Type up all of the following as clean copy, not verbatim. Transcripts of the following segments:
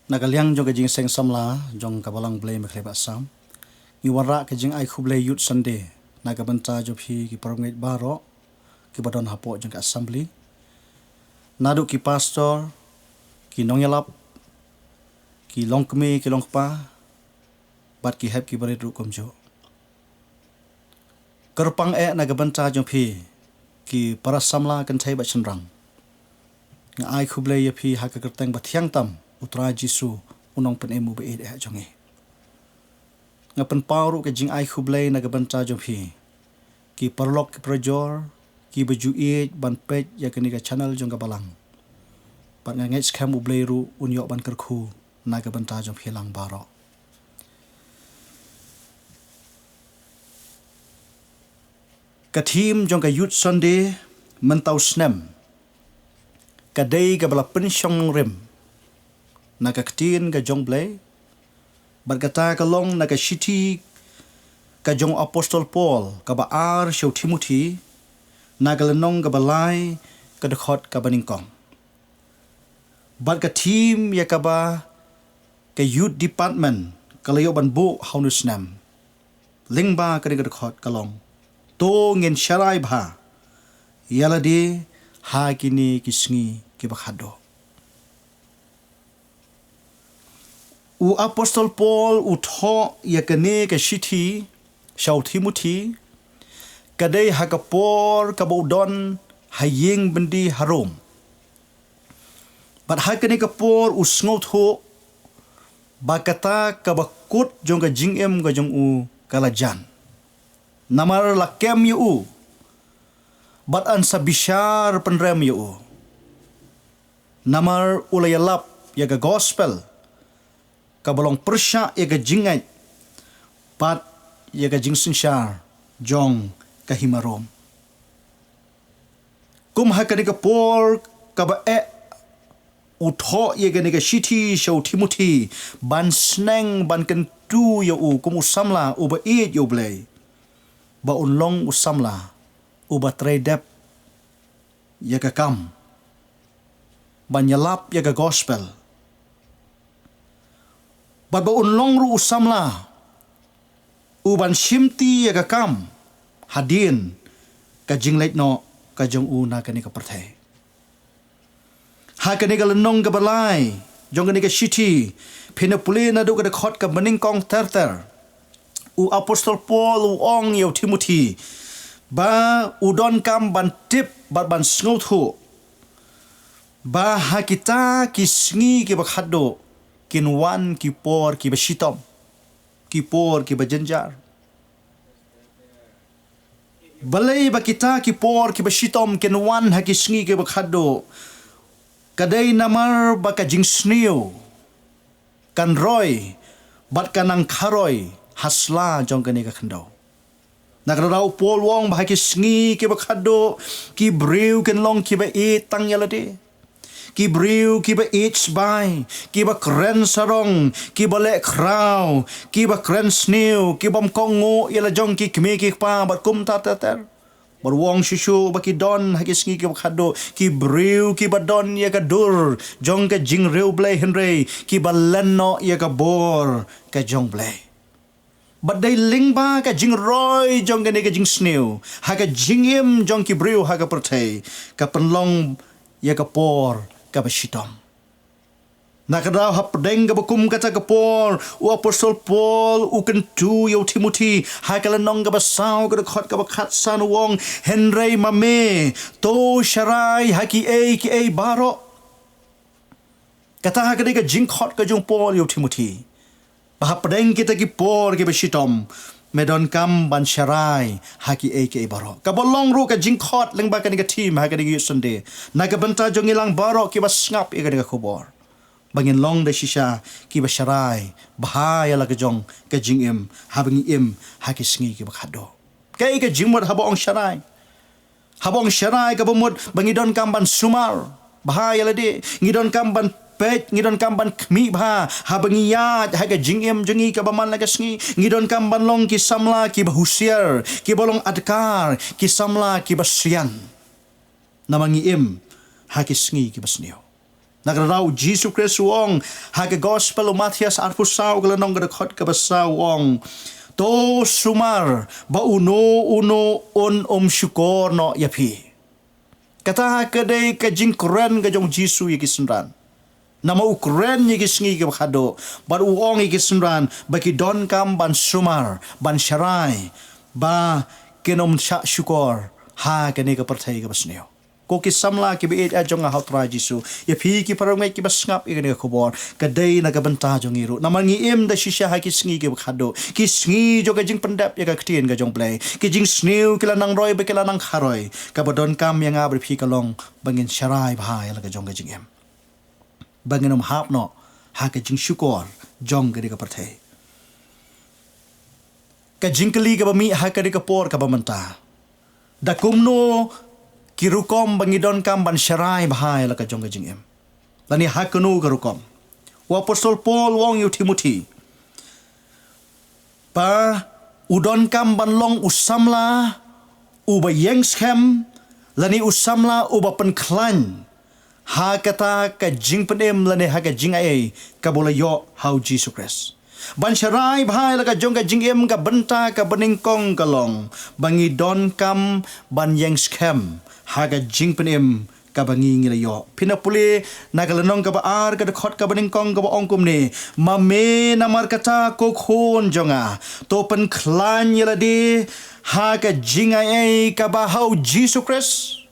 Nagaliang jong kajing seng samla jong kabalang Blei Meghalaya Assam. Ni wara kajing I Khubor YOUTH SUNDAY nagabanta jong hi ki permit baroh ki badon hapo jong ka assembly. Nadu ki pastor ki nongyalap ki longkme ki longpa bat ki hep ki bari ru komjo. Kerpang nagabanta jong hi ki para samla kan thai ba chenrang. Nga I Khubor YOUTH ha ka kerteng ba thiang tam utra Jisu unong pen emu be jonge. Nga pen pauru ke jing I Khubor nagabanta jom hi ki perlok ki projor ki baju ban pej ya kini ka channel jong ka Balang. Pat nga ngets kam Blei ru unyok ban Kyrkhu nagabanta jom hilang baroh. Ka team jong ka Youth Sunday mentau snem kadai ka bala pensyong rem nagaktin ka jong Blei berkata kalong nagashiti ka jong Apostol Paul ka baar Syau Timothy nagalenong ka balay ka dekhot ka baningkong berka team ya ka ba ka youth department kalayo ban bu haunus nam lyngba ka dekhot kalong to ngin syarai bha yalade ha kini kisngi ki bakhado. U Apostol Paul u tho ya kene ka shithi Syau Timothy kadai ha ka por ka bodon haying bendi harum. Bat ha kene ka por u sngot ho bakata ka bakut jong ka jingem ka jong u kalajan. Namar lakem yu bat an sabishar penrem yu. Namar ulayalap ya ka gospel kabalong persya ya ka jingai pat ya ka jingsinsyar jong kahimarom. Kum ha ka ni ka por ka ba utho ya ka ni ka shithi Syau Timothy ban sneng ban kentu ya kum usamla ba yo Blei ba unlong usamla ba tredep ya ka kam ban yalap ya ka gospel bat ba unlong ru usamla uban shimti ya ka kam hadin ka jinglet no ka jong na ka ni ka perthai ha ka ni ka lenong ka balai jong ka ni ka shiti pinapuli na do ka dekhot ka baningkong terter u Apostol Paul u ong Syau Timothy ba udon kam ban tip bat ban sngot ba ha kita kisngi ki bakhado kinwan ki por ki bashitom ki por ki bajenjar balai ba kita ki por ki bashitom kinwan ha kisngi ki bakhado kadai namar ba ka jingsnio kan roy bat kanang kharoi hasla jong kani ka khandau nagrau pol wong ba kisngi ki bakhado ki brew ken long ki ba tang yalade ki brew ki ba by ki ba kren sarong ki ba le kraw ki ba kren snew ki bom kongo yala jong ki kme ki pa bat kum ta ter bar wong shishu ba ki don ha kisngi ki bakhado ki brew ki ba don ya ka dur jong ka Jingrwai Blei henry ki ba lenno ya ka bor ka jong Blei badai lyngba ka Jingrwai jong ka ni ka jing snew ha ka jingim jong ki brew ha ka perthai ka penlong ya ka por ka bashitom nakadaw hapdeng ka bakum kata ka por u Apostol Paul u kentu Syau Timothy ha ka lanong ka basaw ka dekhot ka bakhat san wong henry mame to sharai ha ki baroh kata ha ka ni ka jingkhot ka jong Paul Syau Timothy bahapdeng kita ki por ki bashitom medon kam ban sharai haki baroh ka bolong ru ka jingkhot lengba ka ni ka team ha ka ni Youth Sunday naga banta jong ilang baroh ki basngap ka ni ka khubor bangin long da shisha ki basharai bahaya la ka jong ka jingim habangi haki sngi ki bakhado kai ka jingmot habong sharai ka bomot bangidon kam ban sumar bahaya la de ngidon kam ban pet ngidon kamban khmi bha habangiya ha ga jingem jongi ka baman laga sngi ngidon kamban long ki samla ki bahusiar ki bolong adkar ki samla ki basian namangi ha ki sngi ki basnio Nagrarau Jesu Christ wong haga gospel Matthias arpusau galanong gadakot kabasau wong to sumar ba uno on syukur no yapi. Kata kadai ka jingkren ga jong Jesu yikisunran. Nama ukren yikisungi ga khado bar uong yikisunran baki don kam ban sumar ban syarai ba kenom syak syukur ha kene ka pertai ga basneo. Ko ki samla ki beet a jong ha tra Jesu ya phi ki parangai ki basngap i ga khubor kadai na ga banta jong iru naman ngi em da shisha ha ki sngi ga khado ki sngi jo ga jing pendap ya ga ktien ga jong Blei ki jing sneu kila nang roi ba kila nang kharoi ka bodon kam yang abri phi kalong bangin sharai bhai la ga jong ga jing em bangin hap no ha ka jing syukur jong ga pertai ka jing kali ga bami ha ka por ka bamanta da kumno kirukom bangidon kam ban syarai bahai la ka jong ga jing em lani hakunu garukom wa apostol Paul wong yu Timothy pa udon kam ban long usamla uba yengskem lani usamla uba penklan ha kata ka jing penem lani ha ka jing ai ka bola yo how Jesus Christ ban syarai bhai la ka jong ka jing em ka benta ka beningkong kalong bangi don kam ban yang scam haga jing penem ka bangi ngilayo pinapuli nagalanong ka baar ka dakot ka beningkong ka ongkum ni mame namar kata ko khon jonga to pen klan yaladi haga jing ai ka ba how Jesus Christ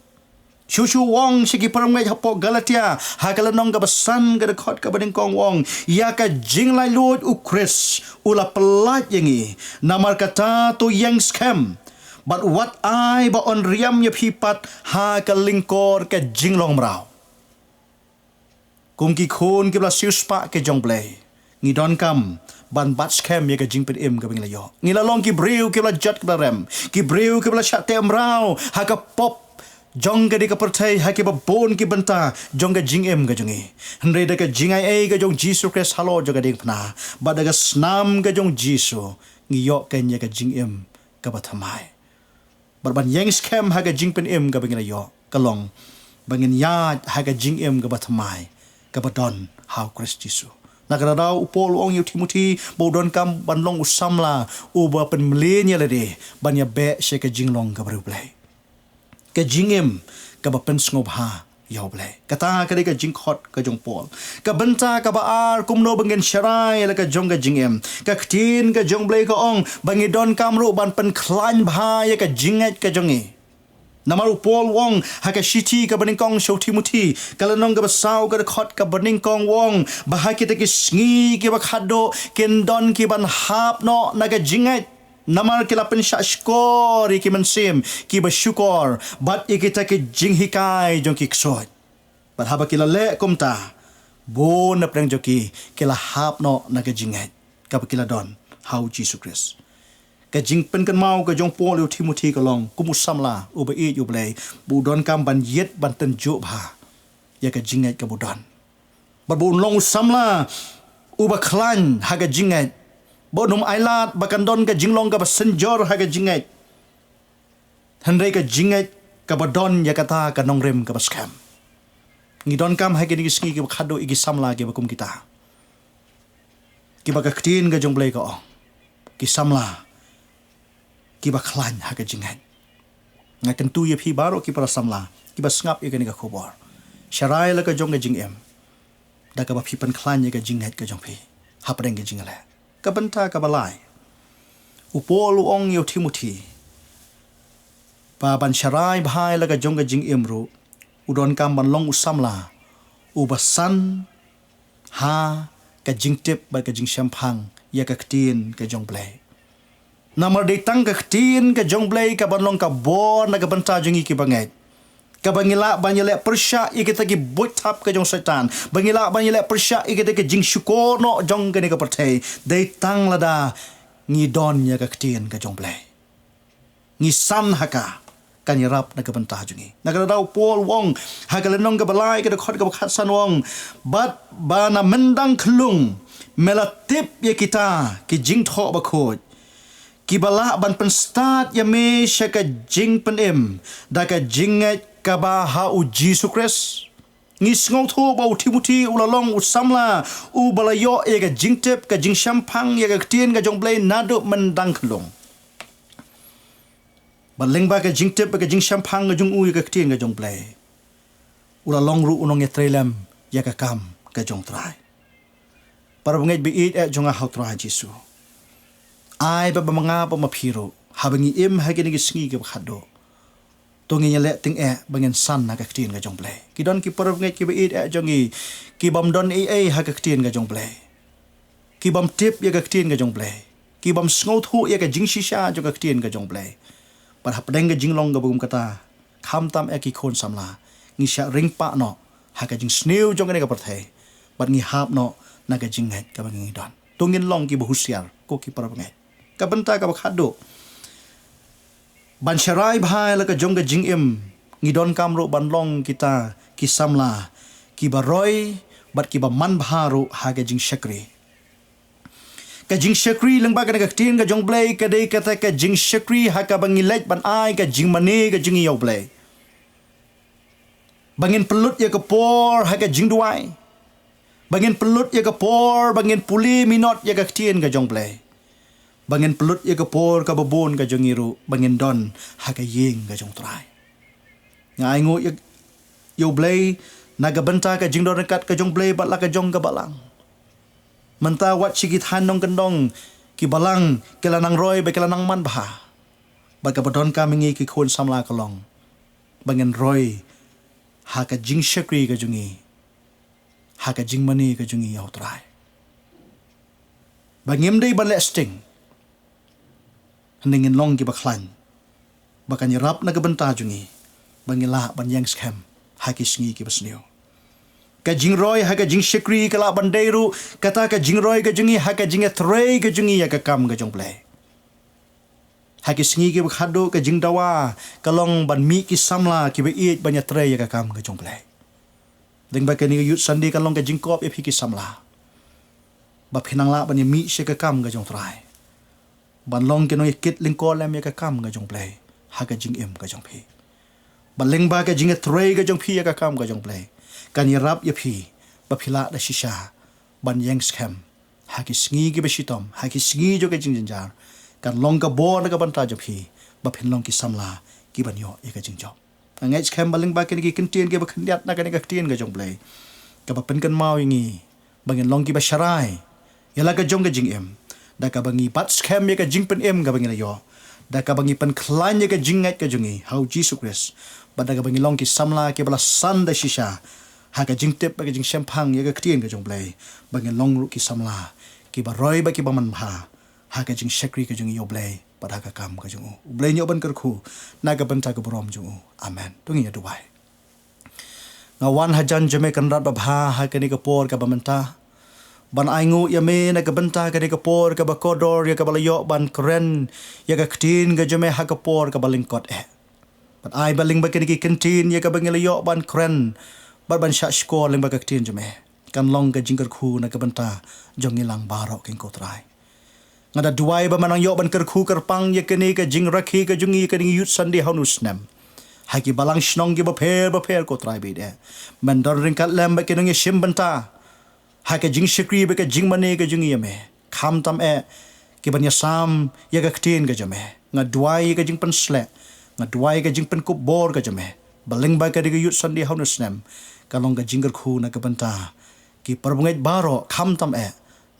Shushu wong sigi paramai hapo Galatia hagalanong ka basan ka dakot ka beningkong wong ya ka jing lai lut u Chris ula pelat yangi namar kata to yang scam but what I ba on riam ya pipat ha ka lingkor ka jinglong mrao kung ki khon ki bla siuspa ke jong Blei ngi don kam ban bat scam ya ka jing pet em ka binglayo ngi la long ki breu ki bla jat ka rem ki breu ki bla chat te mrao ha ka pop jong ka di ka pertai ha ki ba bon ki benta jong ka jing em ka jongi hendai da ka jing ai ka jong Jesus Christ halo joga ding pna ba da ka snam ka jong Jesus ngi yo ka nya ka jing em ka ba thamai barban yang scam ha ka jing pen em ka bangin yo kalong bangin ya ha ka jing em ka ba thamai ka ba don how Christ Jesus nagradaw upol ong yu Timothy bodon kam banlong usamla uba pen mlenya lade banya be she ka jinglong ka baru Blei ka jingem ka ba pen sngob ha yaw Blei kata ka ka jing khot ka jong Paul ka benta ka ba ar kumno bangen syarai la ka jong ka jingem ka ktin ka jong Blei ka ong bangidon kamru ban pen klan bha ya ka jinget ka jongi namaru Paul wong ha ka shiti ka beningkong show Timothy kalanong ka basau ka khot ka beningkong wong bah kita ki sngi ki ba khado ken don ki ban hap no na ka jinget namar kila pensyak syukur ki mensim ki bersyukur bat kita ki jinghikai jong ki ksot bat haba kila le kumta bon na preng joki kila hap no na ka jinget ka kila don how Jesus Christ ka jing pen kan mau ka jong Paul yu Timothy ka long kumusam uba i yu Blei budon kam ban yet ban ten jo bha ya ka jinget ka budon bat bun long samla uba klan ha ka jinget bonum ailat bakan don ka jinglong ka senjor ha ka jinget hendai ka jinget ka badon ya kata ka nongrem ka baskam ngidon kam ha ki ngi ki khado igi samla ki bakum kita ki ba ka ktin ka jong Blei ka ong ki samla ki ba khlan ha ka jinget ngaken tu ye phi baro ki para samla ki ba ngap ye ka ni ka khubor sharai la ka jong ka jing em da ka ba phi pan khlan ye ka jinget ka jong phi ha preng ka jingala ka benta ka balai upol ong yu Timothy pa ban sharai bhai la ka jong ka jing emru udon kam ban long usamla ubasan ha ka jing tip ba ka jing shampang ya ka ktin ka jong Blei namar de tang ka ktin ka jong Blei ka ban long ka bor na ka benta jongi ki bangai ka bangila banyele persya ikita ki butap ka jong setan bangila banyele persya ikita ki jing syukur no jong ka ni ka pertai dai tang lada ngi don ya ka ktin ka jong Blei ngi san haka kan yarap na ka benta jongi nagradaw Paul wong hagalanong ka balai ka khot ka khatsan wong bat bana mendang klung melatip ya kita ki jing tho ba khot ki bala ban penstat ya me sya ka jing penem da ka jinget ka ba ha u Jesus Christ ngis ngau thu bau Timothy ulalong usamla u balayo e ga jingtep ka jing shampang ya ga tien ga jong Blei nado mendang kelong balengba ka jingtep ka jing shampang ga jong u ya ga tien ga jong Blei ulalong ru unong e trelem ya ga kam ka jong trai para bungai bi it e jong a hau trai Jesu ai ba manga pa mapiro habangi im ha ge sngi ge khado tongi nyale ting e bangen san na ka tien ga jong Blei ki don ki para bungai ki bi it e jongi ki bam don e ha ka tien ga jong Blei ki bam tip ya ga tien ga jong Blei ki bam sngo thu ya ga jing shisha jo ga tien ga jong Blei par hapdeng ga jinglong ga bum kata kham tam e ki khon samla ngi sha ring pa no ha ka jing sneu jong ne ga parthai bat ngi hap no na ga jing het ka bangi don tongin long ki bahusiar ko ki para bangai ka banta ka khado ban sharai bhai la ka jong ga jing im ngi don kam ro ban long kita ki samla ki baroi bat ki ba man bharu ha ga jing shakri ka jing shakri lengba ka ga tien ga jong Blei ka dei kata ka jing shakri ha ka bangi lej ban ai ka jing mane ka jing yo Blei bangin pelut ya ka por ha ka Jingrwai bangin pelut ya ka por bangin puli minot ya ka tien ga jong Blei bangin pelut ya ka por ka babon ka jong iru bangin don ha ka yeng ga jong trai ngai ngo ya yo Blei naga benta ka jing don kat ka jong Blei bat la ka jong ka Balang menta wat sigit hanong kendong ki Balang kelanang roi ba kelanang man bah ba ka badon ka mingi ki khon samla kalong bangin roi ha ka jing shakri ka jungi ha ka jing mani ka jungi yaw trai bangim dei ban le sting hningin long ki baklan bakan yarap na gabanta jungi bangila ban yang scam ha ki sngi ki basneo ka Jingrwai ha ka jing shakri kala bandeiru kata ka Jingrwai ka jungi ha ka jing threi ka jungi ya ka kam ka jong Blei ha ki sngi ki khado ka jing dawa kalong ban mi ki samla ki be it banya threi ya ka kam ka jong Blei ding ba ka ni Youth Sunday kalong ka jing kop ya phi ki samla ba phinang la ban mi she ka kam ka jong trai ban long ke no kit ling ko lam ya ka kam ka jong Blei ha ka jing em ka jong phi ban ling ba ka jing threi ka jong phi ya ka kam ka jong Blei kan yarap ya phi ba phila da shisha ban yang scam ha ki sngi ki beshitom ha ki sngi jo ka jing jar kan long ka bo na ka ban ta jo phi ba phin long ki samla ki ban yo e ka jing jo ngai scam baling ba ki kintin ki ba khandiat na ka ni ka tin ka jong Blei ka ba pen kan mau ngi bangin long ki ba sharai yala ka jong ka jing em da ka bangi pat scam ya ka jing pen em ka bangi na yo da ka bangi pen klan ya ka jing ngai ka jungi how Jesus Christ ba da ka bangi long ki samla ki bala san da shisha ha ka jing tep ba ka jing shampang ya ka tien ka jong Blei bangin long ru ki samla ki ba roi ba ki ba man ha ha ka jing shakri ka jong yo Blei ba da ka kam ka jong Blei nyo ban Kyrkhu na ka banta ka borom jong amen tungi ya dubai ngawan hajan jame kan rat ba ha ka ni ka por ka ba menta ban aingu ya me na ka banta ka ni ka por ka ba kodor ya ka balayo ban kren ya ka tien ka jame ha ka por ka baling kot ban ai baling ba ka ni ki kentin ya ka bangelayo ban kren ban sha skor ling ba ka tien jame kan long ka Jingrakhe na ka banta jong ilang baroh king ko trai ngada duai ba manang yo ban Kyrkhu kerpang ya ka ni ka Jingrakhe ka jungi ka ni Youth Sunday hanus nam haki Balang shnong gi ba pher ko trai be de man dor ring kat lem ba ke ngi shim banta ha ka jing shakri ba ka jing mane ka jungi me kham tam e ki ban ya sam ya ka tien ka jame nga duai ka jing pan sle nga duai ka jing pan kup bor ka jame baling ba ka di Youth Sunday hanus nam kalong ka Jingrakhe na ka banta ki parbungai baroh kham tam e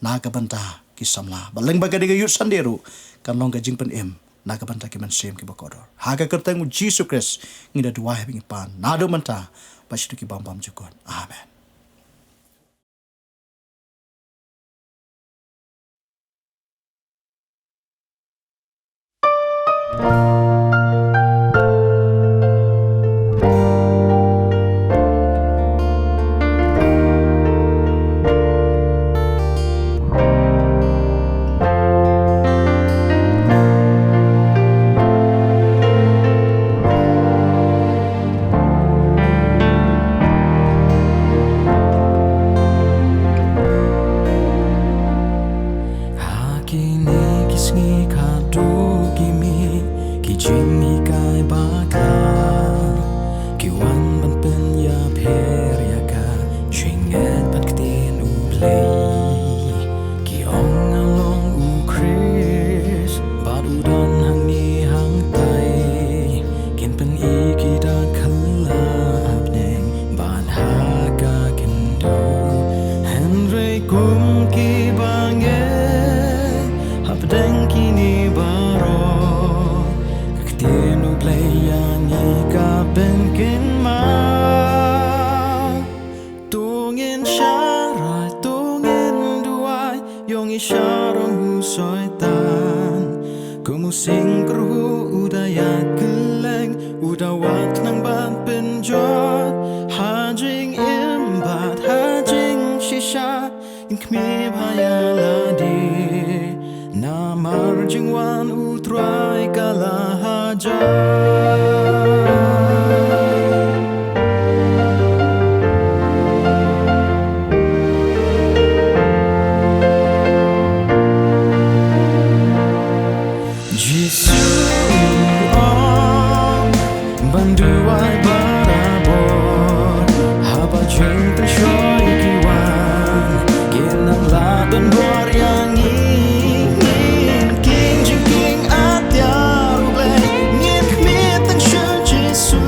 na ka banta ki samla baling ba ka di Youth Sunday ru kalong ka jing pan em na ka banta ki man sem ki bakodor ha ka kerteng Jesus Christ ngida duai bingi pan na do manta ba shi ki bam jukon amen isyarat syaitan. Kumusing kerhu udaya geleng, udawak nang ban penjot. Hajing imbat, hajing shisha, inkmi bayaladi. Namar jingwan utrai kalahaja. Banduai barabor, haba jeng tershoy kiwan, ginang laban bor yang ingin, king jing king atyar Blei, ngin mitang shu Jesu,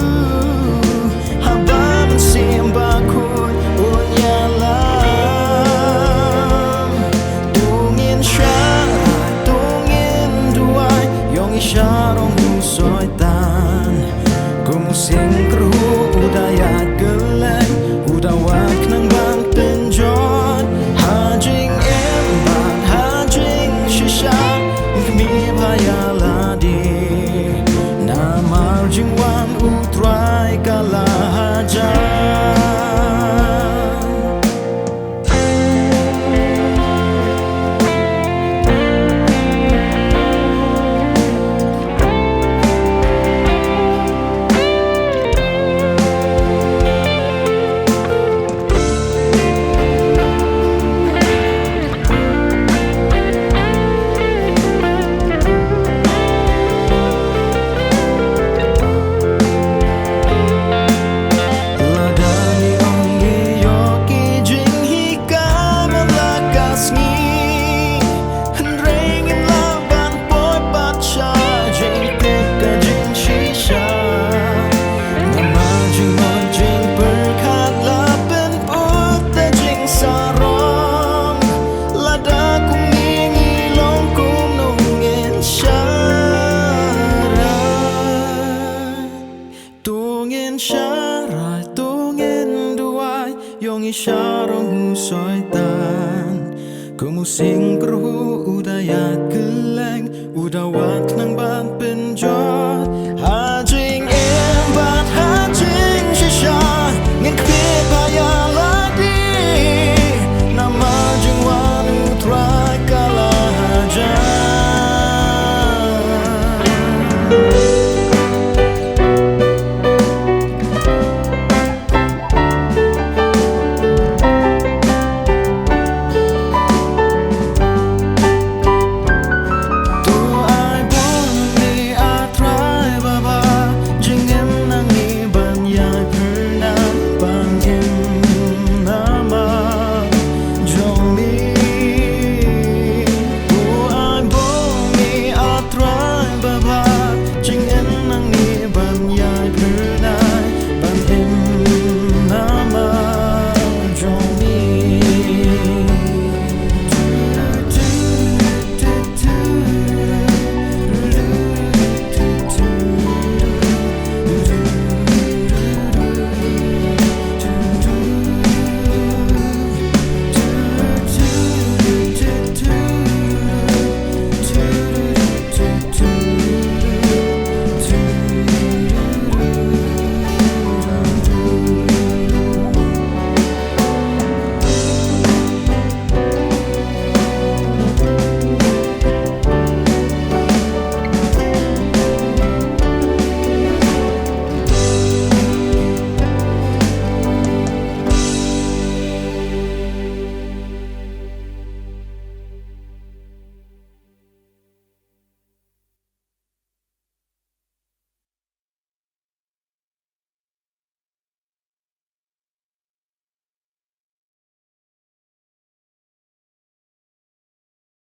haba mensim bakut unyalam, tungin syarat, tungin duai, yong isyarong husoitan. Kumusing kerhu udaya geleng, udawak nang bang penjot. Hajing embat, hajing shisha, kami bayaladi. Namar jingwan utrai kalahajan. Isyarong syaitan. Kumusing kerhu udaya geleng, udawak nang ban